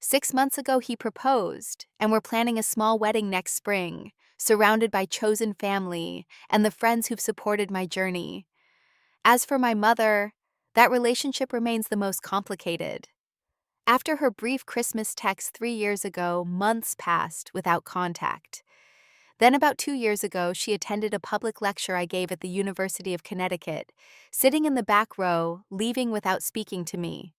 6 months ago, he proposed, and we're planning a small wedding next spring, surrounded by chosen family and the friends who've supported my journey. As for my mother, that relationship remains the most complicated. After her brief Christmas text 3 years ago, months passed without contact. Then about 2 years ago, she attended a public lecture I gave at the University of Connecticut, sitting in the back row, leaving without speaking to me.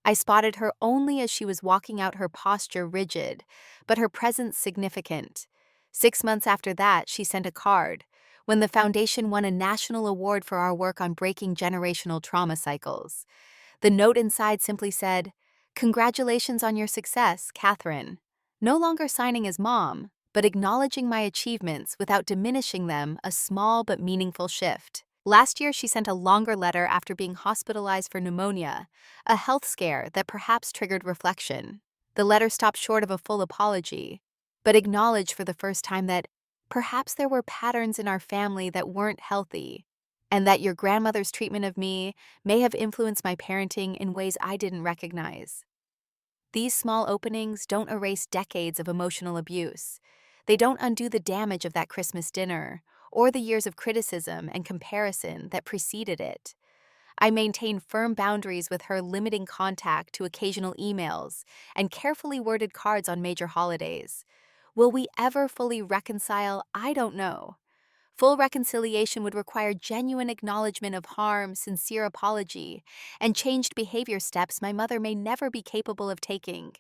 I spotted her only as she was walking out, her posture rigid, but her presence significant. 6 months after that, she sent a card, when the foundation won a national award for our work on breaking generational trauma cycles. The note inside simply said, "Congratulations on your success, Catherine." No longer signing as mom, but acknowledging my achievements without diminishing them, a small but meaningful shift. Last year, she sent a longer letter after being hospitalized for pneumonia, a health scare that perhaps triggered reflection. The letter stopped short of a full apology, but acknowledged for the first time that perhaps there were patterns in our family that weren't healthy, and that your grandmother's treatment of me may have influenced my parenting in ways I didn't recognize. These small openings don't erase decades of emotional abuse. They don't undo the damage of that Christmas dinner or the years of criticism and comparison that preceded it. I maintain firm boundaries with her, limiting contact to occasional emails and carefully worded cards on major holidays. Will we ever fully reconcile? I don't know. Full reconciliation would require genuine acknowledgement of harm, sincere apology, and changed behavior steps my mother may never be capable of taking.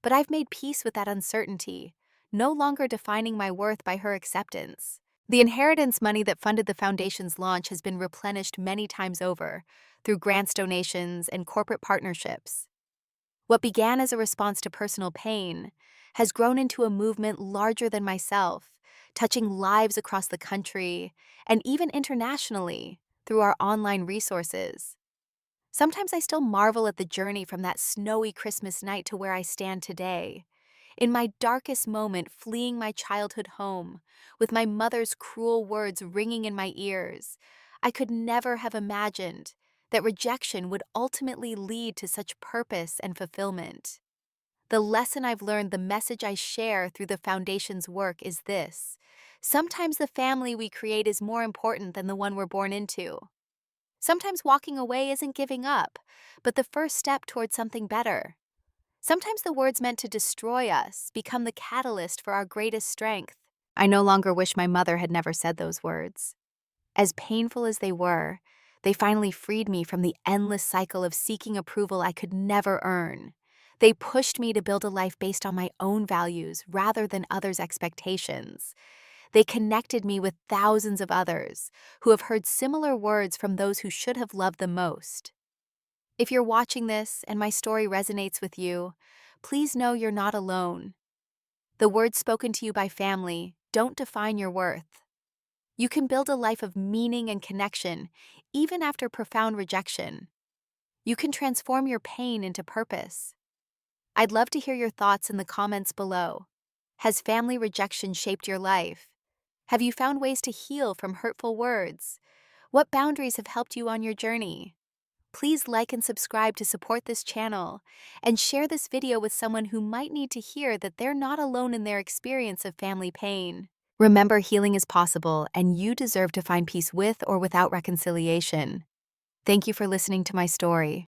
But I've made peace with that uncertainty, no longer defining my worth by her acceptance. The inheritance money that funded the foundation's launch has been replenished many times over through grants, donations, and corporate partnerships. What began as a response to personal pain has grown into a movement larger than myself, touching lives across the country and even internationally through our online resources. Sometimes I still marvel at the journey from that snowy Christmas night to where I stand today. In my darkest moment, fleeing my childhood home, with my mother's cruel words ringing in my ears, I could never have imagined that rejection would ultimately lead to such purpose and fulfillment. The lesson I've learned, the message I share through the Foundation's work is this: sometimes the family we create is more important than the one we're born into. Sometimes walking away isn't giving up, but the first step towards something better. Sometimes the words meant to destroy us become the catalyst for our greatest strength. I no longer wish my mother had never said those words. As painful as they were, they finally freed me from the endless cycle of seeking approval I could never earn. They pushed me to build a life based on my own values rather than others' expectations. They connected me with thousands of others who have heard similar words from those who should have loved them most. If you're watching this and my story resonates with you, please know you're not alone. The words spoken to you by family don't define your worth. You can build a life of meaning and connection, even after profound rejection. You can transform your pain into purpose. I'd love to hear your thoughts in the comments below. Has family rejection shaped your life? Have you found ways to heal from hurtful words? What boundaries have helped you on your journey? Please like and subscribe to support this channel, and share this video with someone who might need to hear that they're not alone in their experience of family pain. Remember, healing is possible, and you deserve to find peace with or without reconciliation. Thank you for listening to my story.